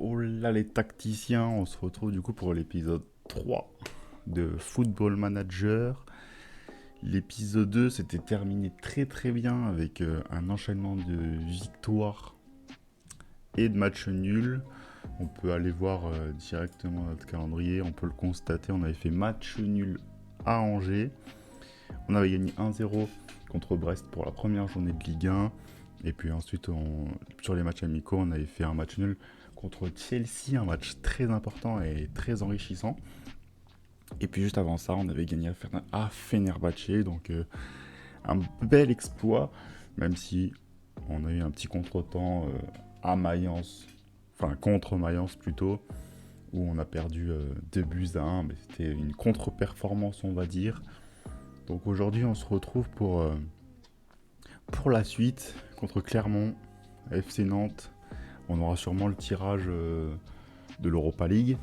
Oh là les tacticiens, on se retrouve du coup pour l'épisode 3 de Football Manager. L'épisode 2 s'était terminé très très bien avec un enchaînement de victoires et de matchs nuls. On peut aller voir directement notre calendrier, on peut le constater, on avait fait match nul à Angers. On avait gagné 1-0 contre Brest pour la première journée de Ligue 1. Et puis ensuite, sur les matchs amicaux, on avait fait un match nul contre Chelsea, un match très important et très enrichissant. Et puis juste avant ça, on avait gagné à Fenerbahçe, donc un bel exploit, même si on a eu un petit contretemps à Mayence, enfin contre Mayence plutôt, où on a perdu 2 buts à 1, mais c'était une contre-performance on va dire. Donc aujourd'hui on se retrouve pour la suite contre Clermont, FC Nantes. On aura sûrement le tirage de l'Europa League.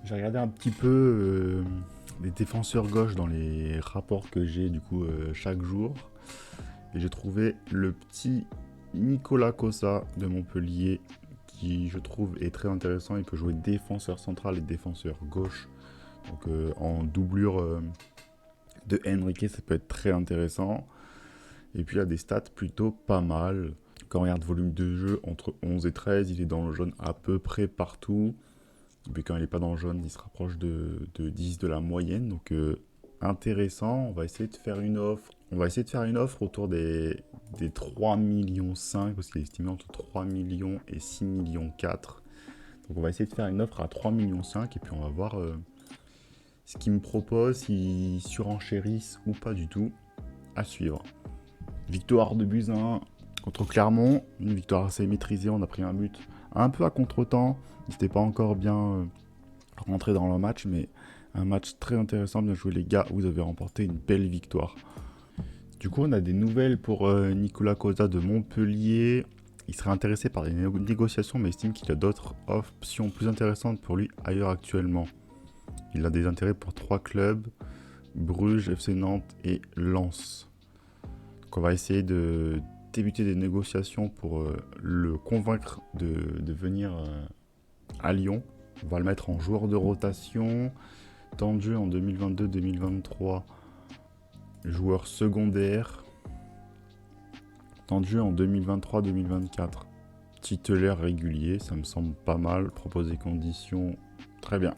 J'ai regardé un petit peu les défenseurs gauche dans les rapports que j'ai du coup chaque jour. Et j'ai trouvé le petit Nicolas Cossa de Montpellier qui je trouve est très intéressant. Il peut jouer défenseur central et défenseur gauche. Donc en doublure de Henrique, ça peut être très intéressant. Et puis il a des stats plutôt pas mal. Quand on regarde volume de jeu, entre 11 et 13, il est dans le jaune à peu près partout. Et puis quand il n'est pas dans le jaune, il se rapproche de 10 de la moyenne. Donc intéressant, on va essayer de faire une offre. On va essayer de faire une offre autour des 3 millions 5, parce qu'il est estimé entre 3 millions et 6 millions 4. Donc on va essayer de faire une offre à 3 millions 5 et puis on va voir ce qu'il me propose, s'il surenchérissent ou pas du tout. À suivre. Victoire de Buzyn contre Clermont, une victoire assez maîtrisée, on a pris un but un peu à contre-temps, ils n'étaient pas encore bien rentrés dans le match, mais un match très intéressant, bien joué les gars, vous avez remporté une belle victoire. Du coup on a des nouvelles pour Nicolas Cossa de Montpellier, il serait intéressé par des négociations mais estime qu'il a d'autres options plus intéressantes pour lui ailleurs actuellement. Il a des intérêts pour 3 clubs, Bruges, FC Nantes et Lens. Donc on va essayer de débuter des négociations pour le convaincre de venir à Lyon. On va le mettre en joueur de rotation, temps de jeu en 2022-2023, joueur secondaire, temps de jeu en 2023-2024, titulaire régulier, ça me semble pas mal, proposer conditions, très bien.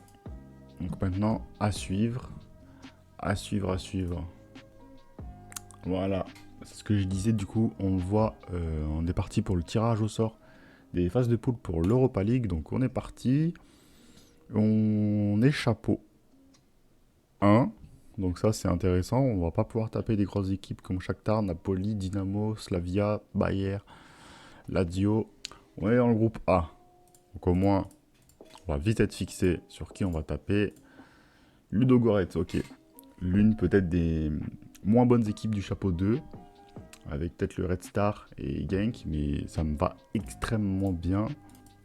Donc maintenant, à suivre. Voilà, c'est ce que je disais, du coup, on voit, on est parti pour le tirage au sort des phases de poule pour l'Europa League, donc on est parti. On est chapeau 1, donc ça c'est intéressant, on va pas pouvoir taper des grosses équipes comme Shakhtar, Napoli, Dynamo, Slavia, Bayer, Lazio. On est dans le groupe A, donc au moins on va vite être fixé sur qui on va taper. Ludogorets, ok. L'une peut-être des moins bonnes équipes du chapeau 2, avec peut-être le Red Star et Genk, mais ça me va extrêmement bien.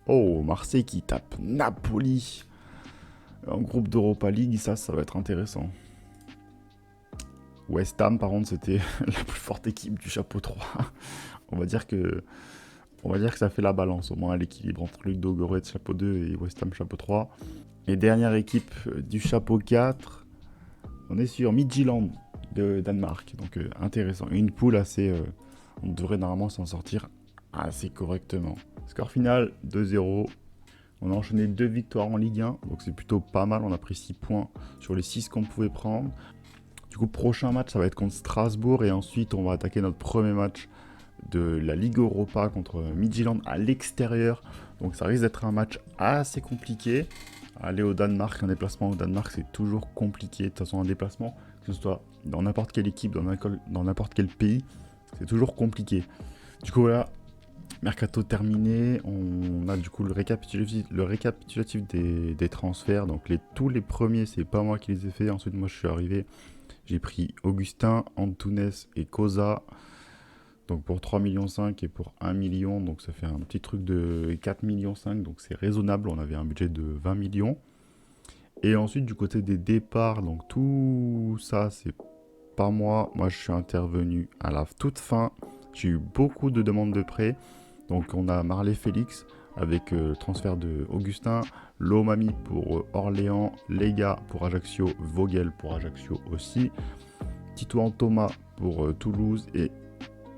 Oh, Marseille qui tape Napoli en groupe d'Europa League, ça va être intéressant. West Ham, par contre, c'était la plus forte équipe du chapeau 3. on va dire que ça fait la balance, au moins l'équilibre entre Ludogorets chapeau 2 et West Ham chapeau 3. Et dernière équipe du chapeau 4, on est sur Midtjylland de Danemark, donc intéressant. Une poule assez... on devrait normalement s'en sortir assez correctement. Score final 2-0. On a enchaîné 2 victoires en Ligue 1, donc c'est plutôt pas mal. On a pris 6 points sur les 6 qu'on pouvait prendre. Du coup, prochain match, ça va être contre Strasbourg. Et ensuite, on va attaquer notre premier match de la Ligue Europa contre Midtjylland à l'extérieur. Donc ça risque d'être un match assez compliqué. Aller au Danemark, un déplacement au Danemark, c'est toujours compliqué. De toute façon, un déplacement, que ce soit dans n'importe quelle équipe, dans n'importe quel pays, c'est toujours compliqué. Du coup, voilà, mercato terminé. On a du coup le récapitulatif des transferts. Donc tous les premiers, c'est pas moi qui les ai fait. Ensuite, moi, je suis arrivé. J'ai pris Augustin, Antunes et Cosa. Donc pour 3,5 millions et pour 1 million, donc ça fait un petit truc de 4,5 millions, donc c'est raisonnable, on avait un budget de 20 millions. Et ensuite du côté des départs, donc tout ça c'est pas moi, je suis intervenu à la toute fin, j'ai eu beaucoup de demandes de prêt, donc on a Marley Félix, avec transfert de Augustin, Lomami pour Orléans, Lega pour Ajaccio, Vogel pour Ajaccio aussi, Titouan Thomas pour Toulouse et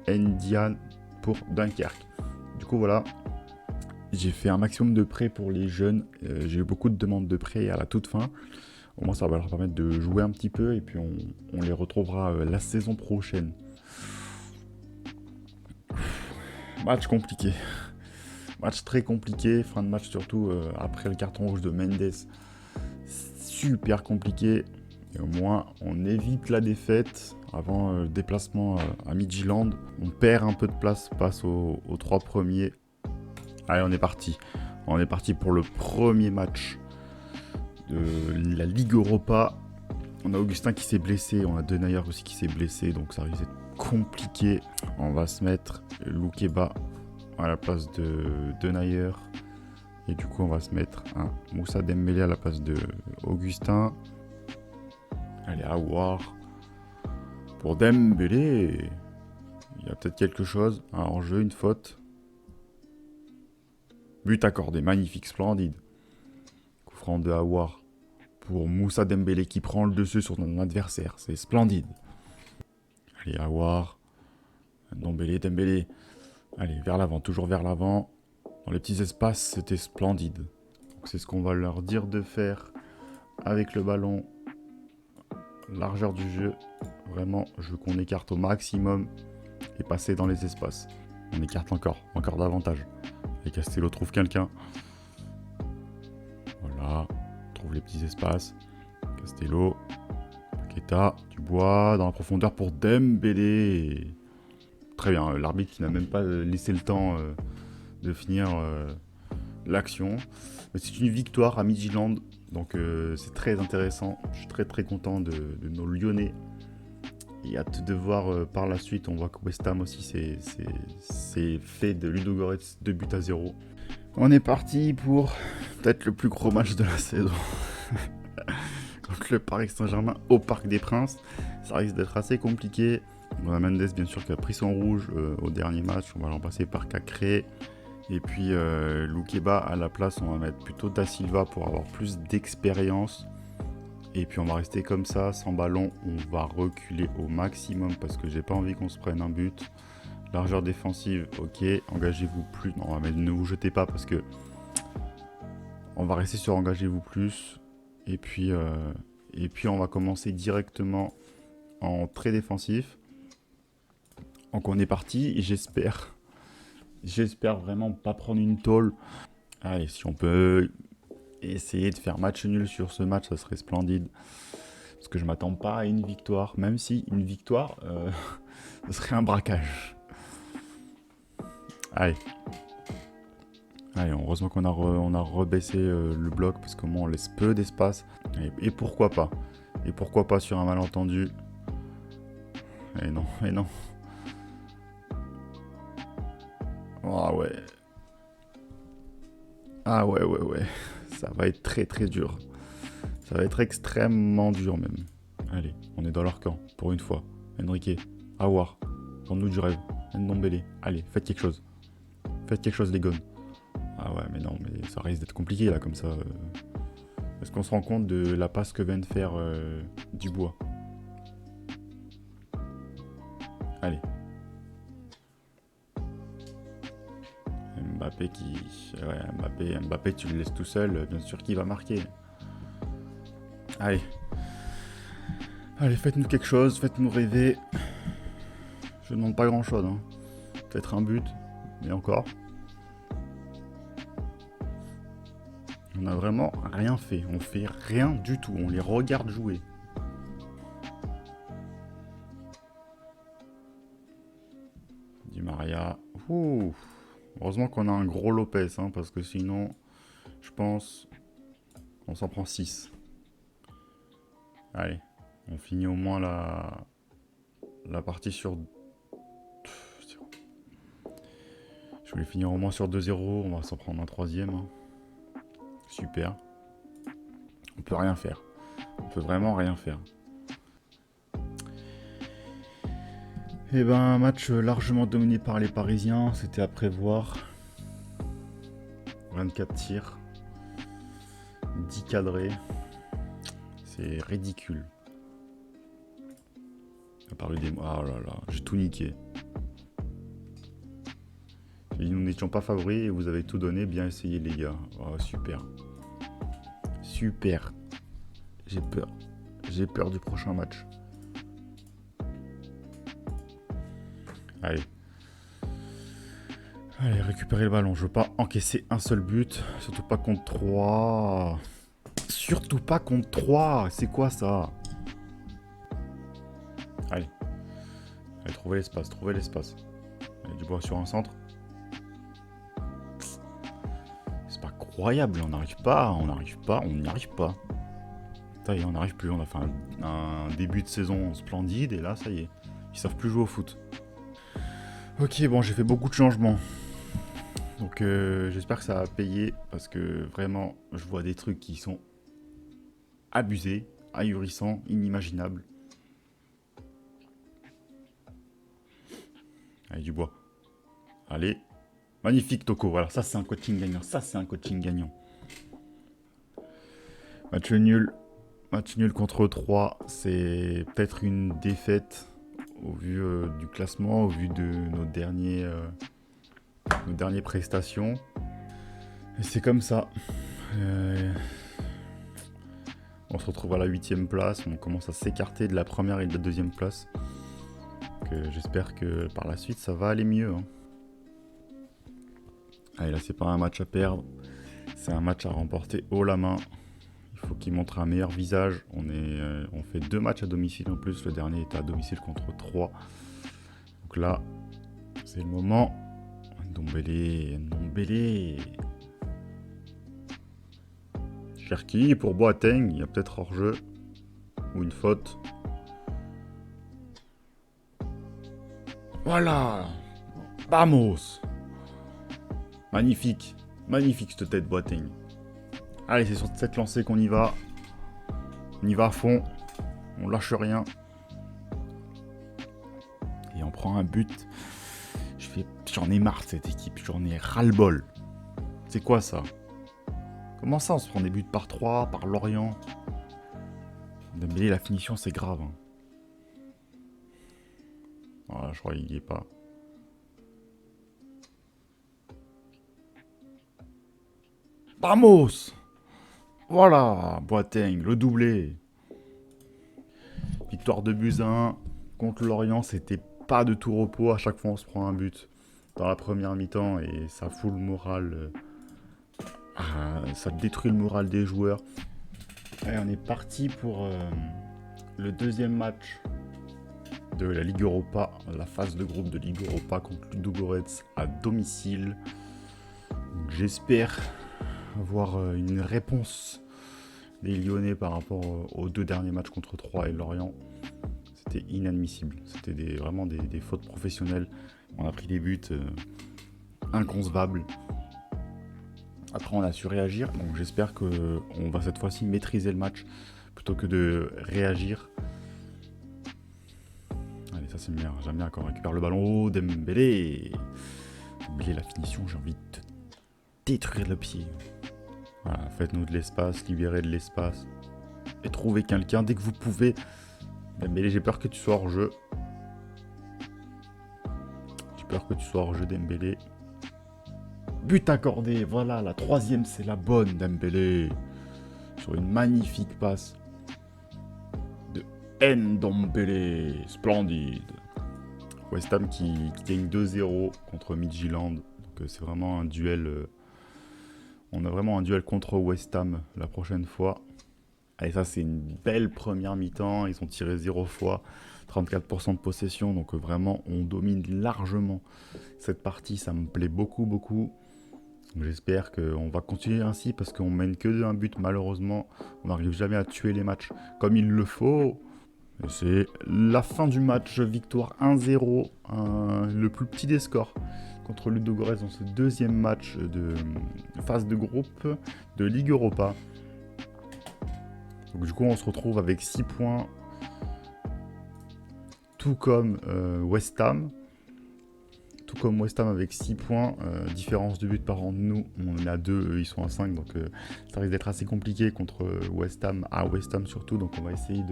Ndian pour Dunkerque. Du coup voilà, j'ai fait un maximum de prêts pour les jeunes, j'ai eu beaucoup de demandes de prêts à la toute fin. Au moins ça va leur permettre de jouer un petit peu et puis on les retrouvera la saison prochaine. Match compliqué. Match très compliqué, fin de match surtout après le carton rouge de Mendes. Super compliqué. Et au moins on évite la défaite avant le déplacement à Midtjylland. On perd un peu de place face aux 3 premiers. Allez, on est parti. On est parti pour le premier match de la Ligue Europa. On a Augustin qui s'est blessé, on a Denayer aussi qui s'est blessé, donc ça risque d'être compliqué. On va se mettre Loukeba à la place de Denayer. Et du coup, on va se mettre un Moussa Dembélé à la place de Augustin. Allez, Aouar. Pour Dembélé, il y a peut-être quelque chose. Un hors-jeu, une faute. But accordé, magnifique, splendide. Coup franc de Aouar. Pour Moussa Dembélé qui prend le dessus sur son adversaire. C'est splendide. Allez, Aouar. Dembélé. Allez, vers l'avant, toujours vers l'avant. Dans les petits espaces, c'était splendide. Donc c'est ce qu'on va leur dire de faire avec le ballon. Largeur du jeu. Vraiment, je veux qu'on écarte au maximum et passer dans les espaces. On écarte encore davantage. Et Castello trouve quelqu'un. Voilà. Trouve les petits espaces. Castello. Paqueta. Dubois dans la profondeur pour Dembélé. Très bien. L'arbitre qui n'a même pas laissé le temps de finir l'action. Mais c'est une victoire à Midtjylland. Donc c'est très intéressant. Je suis très très content de nos Lyonnais. Et hâte de voir par la suite. On voit que West Ham aussi c'est fait de Ludogorets 2-0. On est parti pour peut-être le plus gros match de la saison. Contre le Paris Saint-Germain au Parc des Princes. Ça risque d'être assez compliqué. On a Mendes bien sûr qui a pris son rouge au dernier match. On va l'en passer par Cacré. Et puis Loukeba à la place, on va mettre plutôt Da Silva pour avoir plus d'expérience. Et puis on va rester comme ça, sans ballon. On va reculer au maximum parce que j'ai pas envie qu'on se prenne un but. Largeur défensive, ok. Engagez-vous plus. Non, on va mettre ne vous jetez pas parce que on va rester sur engagez-vous plus. Et puis on va commencer directement en très défensif. Donc on est parti et j'espère vraiment pas prendre une tôle. Allez, si on peut essayer de faire match nul sur ce match, ça serait splendide. Parce que je m'attends pas à une victoire, même si une victoire, ce serait un braquage. Allez, heureusement qu'on a rebaissé le bloc, parce que moi on laisse peu d'espace. Et pourquoi pas sur un malentendu. Et non. Ah ouais. Ça va être très très dur. Ça va être extrêmement dur même. Allez, on est dans leur camp, pour une fois. Enrique, Aouar, vends-nous du rêve. Ndombele, allez, faites quelque chose. Les gones. Ah ouais, mais non, mais ça risque d'être compliqué là, comme ça. Est-ce qu'on se rend compte de la passe que vient de faire Dubois? Allez. Mbappé, tu le laisses tout seul, bien sûr qu'il va marquer. Allez, faites-nous quelque chose, faites-nous rêver. Je ne demande pas grand-chose, hein. Peut-être un but, mais encore. On n'a vraiment rien fait, on fait rien du tout, on les regarde jouer. Di Maria, ouh. Heureusement qu'on a un gros Lopez, hein, parce que sinon, je pense, on s'en prend 6. Allez, on finit au moins la partie sur... Je voulais finir au moins sur 2-0, on va s'en prendre un troisième. Hein. Super. On peut rien faire. On peut vraiment rien faire. Et ben un match largement dominé par les Parisiens, c'était à prévoir. 24 tirs. 10 cadrés. C'est ridicule. À part le démo. Ah là là, j'ai tout niqué. Nous n'étions pas favoris et vous avez tout donné. Bien essayé, les gars. Oh, super. Super. J'ai peur. J'ai peur du prochain match. Allez. Allez, récupérer le ballon. Je veux pas encaisser un seul but. Surtout pas contre 3. Surtout pas contre 3. C'est quoi ça? Allez. Allez, trouvez l'espace. Trouvez l'espace. Allez, du bois sur un centre. C'est pas croyable. On n'arrive pas. On n'arrive pas. On n'y arrive pas. Ça y est, on n'arrive plus. On a fait un début de saison splendide. Et là, ça y est. Ils savent plus jouer au foot. Ok, bon, j'ai fait beaucoup de changements. Donc j'espère que ça va payer parce que vraiment je vois des trucs qui sont abusés, ahurissants, inimaginables. Allez, du bois. Allez. Magnifique Toko, voilà, ça c'est un coaching gagnant, ça c'est un coaching gagnant. Match nul. Match nul contre 3, c'est peut-être une défaite au vu du classement, au vu de nos dernières prestations. Et c'est comme ça. On se retrouve à la 8ème place. On commence à s'écarter de la première et de la 2ème place. J'espère que par la suite, ça va aller mieux. Hein. Allez, là, c'est pas un match à perdre. C'est un match à remporter haut la main. Il faut qu'il montre un meilleur visage. On fait 2 matchs à domicile en plus. Le dernier était à domicile contre 3. Donc là, c'est le moment. Ndombele. Cherki pour Boateng, il y a peut-être hors-jeu ou une faute. Voilà. Vamos. Magnifique. Magnifique cette tête Boateng. Allez, c'est sur cette lancée qu'on y va. On y va à fond. On lâche rien. Et on prend un but. J'en ai marre de cette équipe. J'en ai ras-le-bol. C'est quoi ça? Comment ça, on se prend des buts par 3, par Lorient? Dembélé, la finition, c'est grave. Hein. Voilà, je crois qu'il n'y est pas. Vamos! Voilà, Boateng, le doublé. Victoire de buts 1 contre Lorient, c'était pas de tout repos. À chaque fois, on se prend un but dans la première mi-temps et ça fout le moral. Ça détruit le moral des joueurs. Allez, on est parti pour le 2e match de la Ligue Europa, la phase de groupe de Ligue Europa contre Ludogorets à domicile. J'espère avoir une réponse des Lyonnais par rapport aux 2 derniers matchs contre 3 et Lorient. C'était inadmissible. C'était vraiment des fautes professionnelles. On a pris des buts inconcevables. Après, on a su réagir. Donc j'espère qu'on va cette fois-ci maîtriser le match plutôt que de réagir. Allez, ça c'est bien. J'aime bien quand on récupère le ballon. Oh, Dembélé. Dembélé, la finition, j'ai envie de détruire le pied. Voilà, faites-nous de l'espace, libérez de l'espace. Et trouvez quelqu'un dès que vous pouvez. Dembélé, j'ai peur que tu sois hors jeu. J'ai peur que tu sois hors jeu, Dembélé. But accordé, voilà, la 3e, c'est la bonne, Dembélé. Sur une magnifique passe de Ndombele. Splendide. West Ham qui gagne 2-0 contre Midtjylland. Donc c'est vraiment un duel. On a vraiment un duel contre West Ham la prochaine fois. Et ça, c'est une belle première mi-temps. Ils ont tiré 0 fois. 34% de possession. Donc vraiment, on domine largement cette partie. Ça me plaît beaucoup, beaucoup. J'espère qu'on va continuer ainsi parce qu'on mène que d'un but. Malheureusement, on n'arrive jamais à tuer les matchs comme il le faut. Et c'est la fin du match. Victoire 1-0. Le plus petit des scores contre Ludogorets dans ce 2e match de phase de groupe de Ligue Europa. Donc du coup, on se retrouve avec 6 points. Tout comme West Ham. tout comme West Ham avec 6 points, différence de but par an de nous, on en a 2, eux ils sont à 5, donc ça risque d'être assez compliqué contre West Ham, à West Ham surtout, donc on va essayer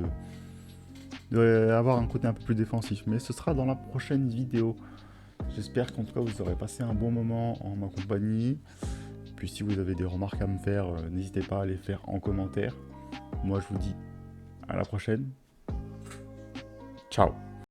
d'avoir un côté un peu plus défensif, mais ce sera dans la prochaine vidéo. J'espère qu'en tout cas vous aurez passé un bon moment en ma compagnie. Puis si vous avez des remarques à me faire, n'hésitez pas à les faire en commentaire. Moi je vous dis à la prochaine. Ciao.